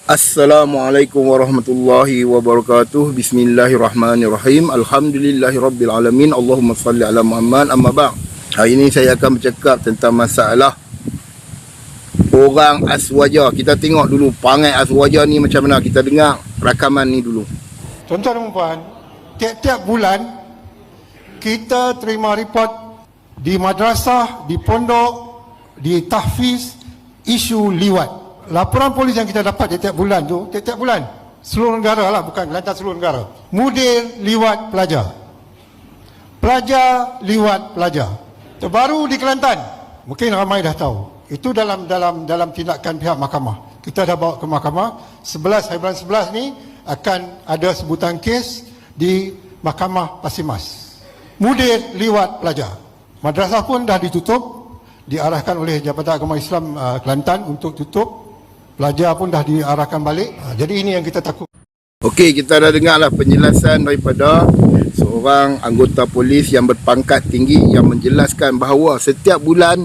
Assalamualaikum warahmatullahi wabarakatuh. Bismillahirrahmanirrahim. Alhamdulillahirabbilalamin. Allahumma salli ala Muhammad. Amma ba'd. Hari ini saya akan bercakap tentang masalah orang aswaja. Kita tengok dulu perangai aswaja ni macam mana. Kita dengar rakaman ni dulu. Tuan-tuan dan puan, tiap-tiap bulan kita terima report di madrasah, di pondok, di tahfiz isu liwat. Laporan polis yang kita dapat tiap-tiap bulan tu, tiap-tiap bulan, seluruh negara lah, bukan Kelantan, seluruh negara. Mudir liwat pelajar. Pelajar liwat pelajar. Terbaru di Kelantan, mungkin ramai dah tahu. Itu dalam tindakan pihak mahkamah. Kita dah bawa ke mahkamah. 11 hari bulan 11 ni akan ada sebutan kes di Mahkamah Pasir Mas. Mudir liwat pelajar. Madrasah pun dah ditutup, diarahkan oleh Jabatan Agama Islam Kelantan untuk tutup. Pelajar pun dah diarahkan balik. Jadi ini yang kita takut. Okey, kita dah dengarlah penjelasan daripada seorang anggota polis yang berpangkat tinggi yang menjelaskan bahawa setiap bulan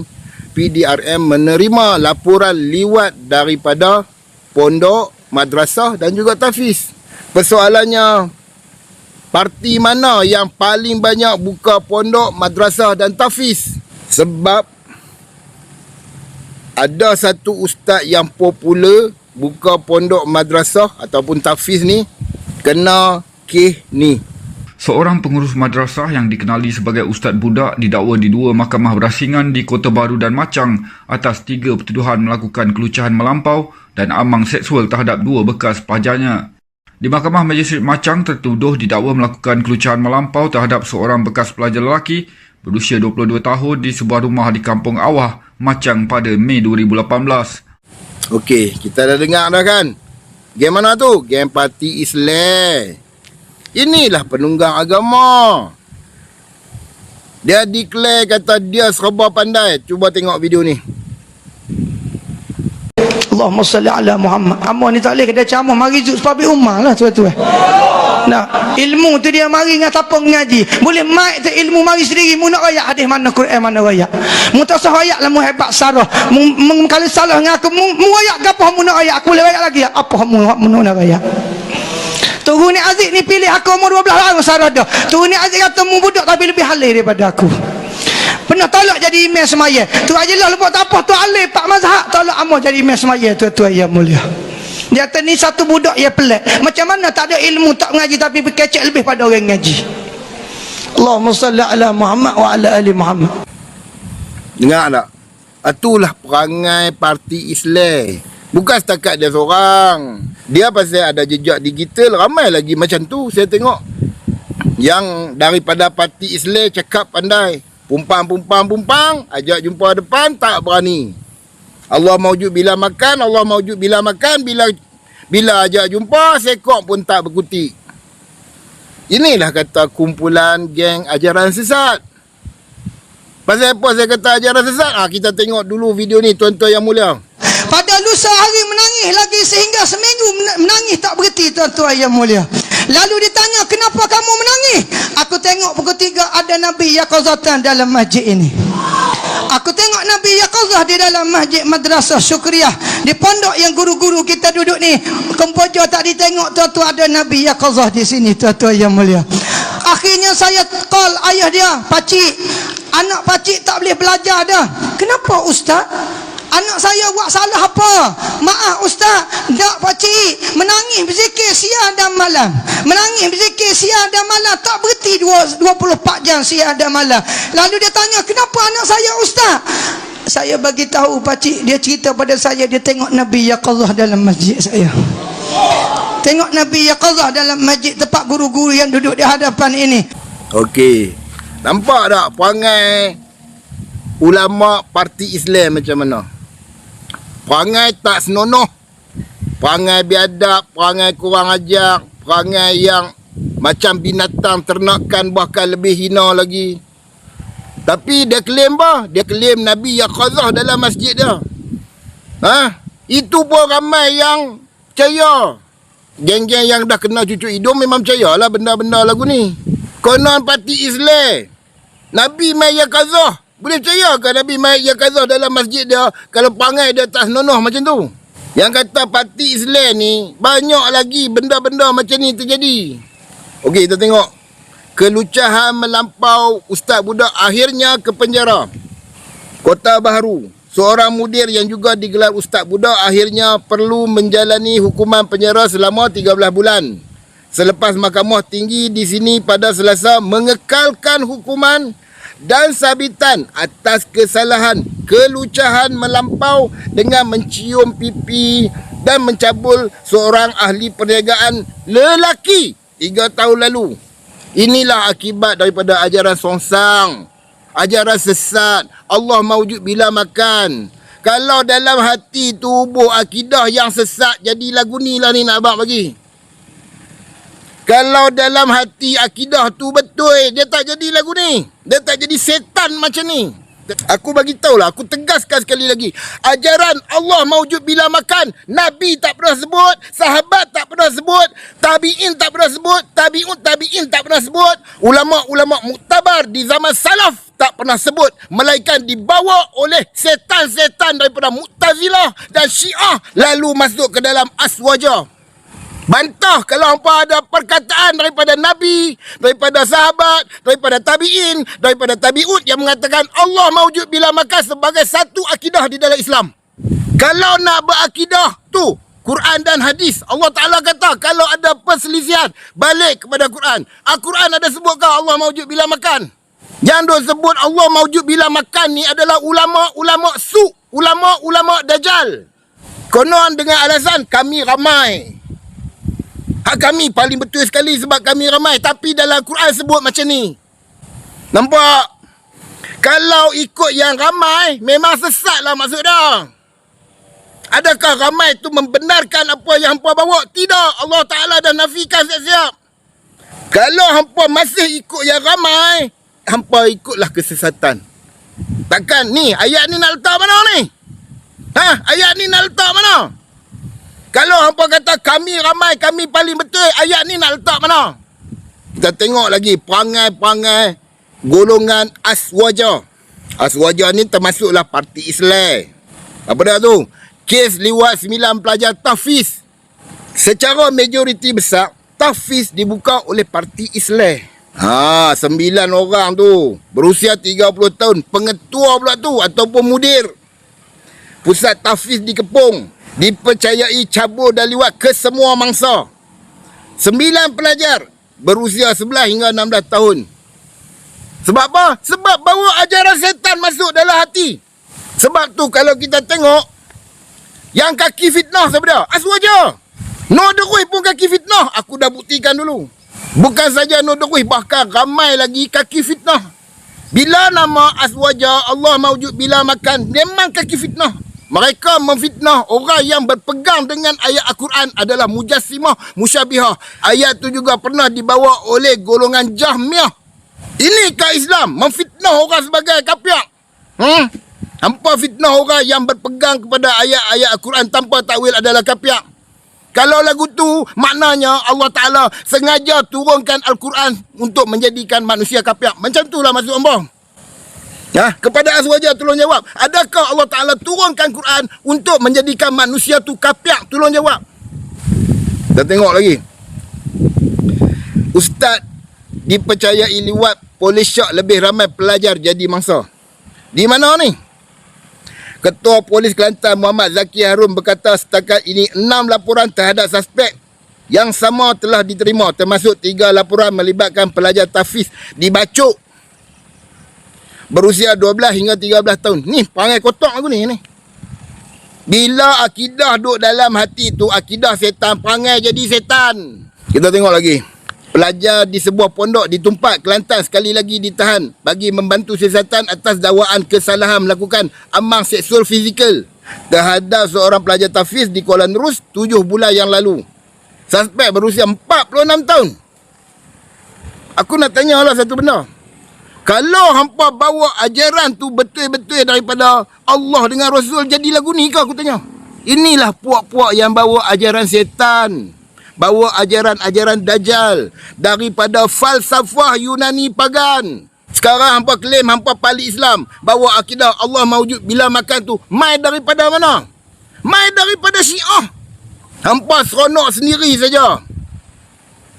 PDRM menerima laporan liwat daripada pondok, madrasah dan juga tahfiz. Persoalannya, parti mana yang paling banyak buka pondok, madrasah dan tahfiz? Sebab ada satu ustaz yang popular buka pondok, madrasah ataupun tahfiz ni kena kes ni. Seorang pengurus madrasah yang dikenali sebagai Ustaz Budak didakwa di dua mahkamah berasingan di Kota Baru dan Machang atas 3 pertuduhan melakukan kelucahan melampau dan amang seksual terhadap 2 bekas pelajarnya. Di Mahkamah Magistrate Machang, tertuduh didakwa melakukan kelucahan melampau terhadap seorang bekas pelajar lelaki berusia 22 tahun di sebuah rumah di Kampung Awah, Machang pada Mei 2018. Okey, kita dah dengar dah kan? Geng mana tu? Geng Parti Islam. Inilah penunggang agama. Dia declare kata dia serba pandai. Cuba tengok video ni. Allahumma salli ala Muhammad. Amun ni tak boleh kena ceramah mari zuk sepabi umar lah tuan-tuan. Nah, ilmu tu dia mari dengan siapa ngaji. Boleh mic tu ilmu mari sendiri. Mu nak royak hadis mana Quran mana royak. Mu tak sah royak lah mu hebat sarah. Mu kalau salah dengan aku mu royak gapo mu nak royak. Aku boleh royak lagi. Apa mu nak royak? Turun ni Aziz ni pilih aku umur 12 tahun sarah dah. Turun ni Aziz kata mu budak tapi lebih halal daripada aku. Pernah tolak jadi imam semaya. Tu aja lah lepas tak apa tu alif Pak Mazhab tolak amal jadi imam semaya tuan-tuan yang mulia. Dia kata ni satu budak yang pelik. Macam mana tak ada ilmu tak mengaji tapi berkecek lebih pada orang ngaji. Allahumma salli ala Muhammad wa ala ali Muhammad. Dengar tak? Itulah perangai parti Islam. Bukan setakat dia seorang. Dia pasal ada jejak digital ramai lagi macam tu saya tengok. Yang daripada parti Islam cakap pandai. Pumpang, ajak jumpa depan, tak berani. Allah maujud bila makan, Allah maujud bila makan, bila ajak jumpa, sekok pun tak berkutik. Inilah kata kumpulan geng ajaran sesat. Pasal apa saya kata ajaran sesat? Kita tengok dulu video ni tuan-tuan yang mulia. Pada lusa hari menangis lagi sehingga seminggu menangis tak berhenti tuan-tuan yang mulia. Lalu ditanya, kenapa kamu menangis? Aku tengok pukul 3 ada Nabi Yaqazatan dalam masjid ini. Aku tengok Nabi Yaqazah di dalam masjid Madrasah Syukriah. Di pondok yang guru-guru kita duduk ni. Kempojo tak ditengok tuan-tuan ada Nabi Yaqazah di sini tuan-tuan yang mulia. Akhirnya saya call ayah dia, pakcik. Anak pakcik tak boleh belajar dah. Kenapa ustaz? Anak saya buat salah apa? Maaf ustaz, tak pakcik. Menangis berzikir siang dan malam. Menangis berzikir siang dan malam. Tak berhenti 24 jam siang dan malam. Lalu dia tanya, kenapa anak saya ustaz? Saya bagi tahu pakcik, dia cerita pada saya dia tengok Nabi Yaqazah dalam masjid saya. Tengok Nabi Yaqazah dalam masjid tempat guru-guru yang duduk di hadapan ini. Okey. Nampak tak perangai ulama parti Islam macam mana? Perangai tak senonoh, perangai biadab, perangai kurang ajar, perangai yang macam binatang ternakan bahkan lebih hina lagi. Tapi dia klaim apa? Dia klaim Nabi Yaqazah dalam masjid dia. Itu pun ramai yang percaya. Geng-geng yang dah kena cucuk hidung memang percayalah benda-benda lagu ni. Konon parti Islam Nabi mai Yaqazah. Boleh percaya ke Nabi mai Yaqazah dalam masjid dia kalau perangai dia tak senonoh macam tu? Yang kata parti Islam ni, banyak lagi benda-benda macam ni terjadi. Okey, kita tengok. Kelucahan melampau ustaz budak akhirnya ke penjara. Kota Baharu, seorang mudir yang juga digelar ustaz budak akhirnya perlu menjalani hukuman penjara selama 13 bulan. Selepas Mahkamah Tinggi di sini pada Selasa mengekalkan hukuman dan sabitan atas kesalahan kelucahan melampau dengan mencium pipi dan mencabul seorang ahli perniagaan lelaki 3 tahun lalu. Inilah akibat daripada ajaran songsang, ajaran sesat. Allah maujud bila makan. Kalau dalam hati tubuh akidah yang sesat, jadi lagu ni lah ni nak abang bagi. Kalau dalam hati akidah tu betul, dia tak jadi lagu ni. Dia tak jadi setan macam ni. Aku bagi tahulah, aku tegaskan sekali lagi. Ajaran Allah maujud bila makan, Nabi tak pernah sebut, sahabat tak pernah sebut, tabi'in tak pernah sebut, tabi'in tak pernah sebut, ulama-ulama muktabar di zaman salaf tak pernah sebut, melainkan dibawa oleh setan-setan daripada Mu'tazilah dan Syiah lalu masuk ke dalam aswaja. Bantah kalau hampa ada perkataan daripada Nabi, daripada sahabat, daripada tabi'in, daripada tabi'ut yang mengatakan Allah maujud bila makan sebagai satu akidah di dalam Islam. Kalau nak berakidah tu Quran dan hadis, Allah Ta'ala kata kalau ada perselisihan, balik kepada Quran. Al-Quran ada sebutkan Allah maujud bila makan? Yang duk sebut Allah maujud bila makan ni adalah ulama-ulama su', ulama-ulama dajjal. Konon dengan alasan kami ramai. Hak kami paling betul sekali sebab kami ramai. Tapi dalam Quran sebut macam ni. Nampak? Kalau ikut yang ramai, memang sesat lah maksud dia. Adakah ramai tu membenarkan apa yang hampa bawa? Tidak. Allah Ta'ala dah nafikan siap-siap. Kalau hampa masih ikut yang ramai, hampa ikutlah kesesatan. Takkan ni, ayat ni nak letak mana ni? Ayat ni nak letak mana? Kalau hampa kata kami ramai, kami paling betul, ayat ni nak letak mana? Kita tengok lagi perangai-perangai golongan aswaja. Aswaja ni termasuklah parti Islam. Apa dia tu? Kes liwat 9 pelajar tahfiz. Secara majoriti besar, tahfiz dibuka oleh parti Islam. 9 orang tu berusia 30 tahun. Pengetua pula tu ataupun mudir pusat tahfiz di Kepong dipercayai cabur dan liwat ke semua mangsa. 9 pelajar berusia 11 hingga 16 tahun. Sebab apa? Sebab bawa ajaran setan masuk dalam hati. Sebab tu kalau kita tengok yang kaki fitnah siapa dia? Aswaja. Nodrui pun kaki fitnah. Aku dah buktikan dulu. Bukan saja Nodrui, bahkan ramai lagi kaki fitnah. Bila nama aswaja Allah maujud bila makan, memang kaki fitnah. Mereka memfitnah orang yang berpegang dengan ayat Al-Quran adalah mujassimah, musyabihah. Ayat tu juga pernah dibawa oleh golongan Jahmiyah. Inikah Islam? Memfitnah orang sebagai kapiak? Hampa fitnah orang yang berpegang kepada ayat-ayat Al-Quran tanpa takwil adalah kapiak. Kalau lagu tu, maknanya Allah Ta'ala sengaja turunkan Al-Quran untuk menjadikan manusia kapiak. Macam itulah maksud hamba. Kepada aswaja tolong jawab. Adakah Allah Ta'ala turunkan Quran untuk menjadikan manusia tu kapiak? Tolong jawab. Kita tengok lagi. Ustaz dipercayai liwat polis syak lebih ramai pelajar jadi mangsa. Di mana ni? Ketua Polis Kelantan Muhammad Zaki Harun berkata setakat ini 6 laporan terhadap suspek yang sama telah diterima, termasuk 3 laporan melibatkan pelajar tahfiz di Bacok berusia 12 hingga 13 tahun. Ni perangai kotak aku ni. Bila akidah duduk dalam hati tu, akidah setan, perangai jadi setan. Kita tengok lagi. Pelajar di sebuah pondok di Tumpat, Kelantan sekali lagi ditahan bagi membantu siasatan atas dakwaan kesalahan melakukan amang seksual fizikal terhadap seorang pelajar tahfiz di Kuala Nerus 7 bulan yang lalu. Suspek berusia 46 tahun. Aku nak tanya lah satu benda. Kalau hampa bawa ajaran tu betul-betul daripada Allah dengan Rasul, jadi lagu ni ke aku tanya? Inilah puak-puak yang bawa ajaran setan. Bawa ajaran-ajaran dajjal daripada falsafah Yunani pagan. Sekarang hampa klaim hampa pali Islam, bawa akidah Allah maujud bila makan tu. Mai daripada mana? Mai daripada Syiah. Hampa seronok sendiri saja.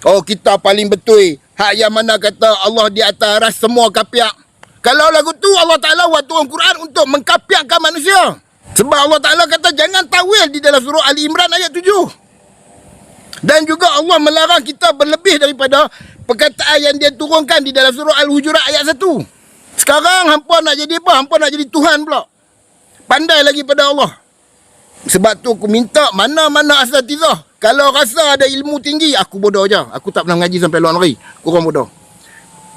Oh, kita paling betul. Hak yang mana kata Allah di atas aras semua kapiak. Kalau lagu tu Allah Ta'ala buat turun Quran untuk mengkapiakkan manusia. Sebab Allah Ta'ala kata jangan tawil di dalam surah Ali Imran ayat 7. Dan juga Allah melarang kita berlebih daripada perkataan yang dia turunkan di dalam surah Al-Hujurat ayat 1. Sekarang hampa nak jadi apa? Hampa nak jadi Tuhan pula. Pandai lagi pada Allah. Sebab tu aku minta mana-mana asatizah. Kalau rasa ada ilmu tinggi, aku bodoh je. Aku tak pernah mengaji sampai luar negeri. Korang bodoh.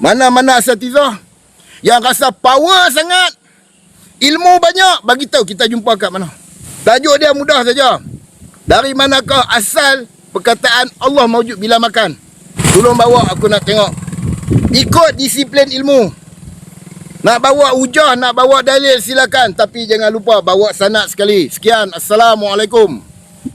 Mana-mana asatizah yang rasa power sangat, ilmu banyak, bagi tahu kita jumpa kat mana. Tajuk dia mudah saja. Dari manakah asal perkataan Allah mawjud bila makan? Tolong bawa, aku nak tengok. Ikut disiplin ilmu. Nak bawa hujah, nak bawa dalil silakan, tapi jangan lupa bawa sanad sekali. Sekian, Assalamualaikum.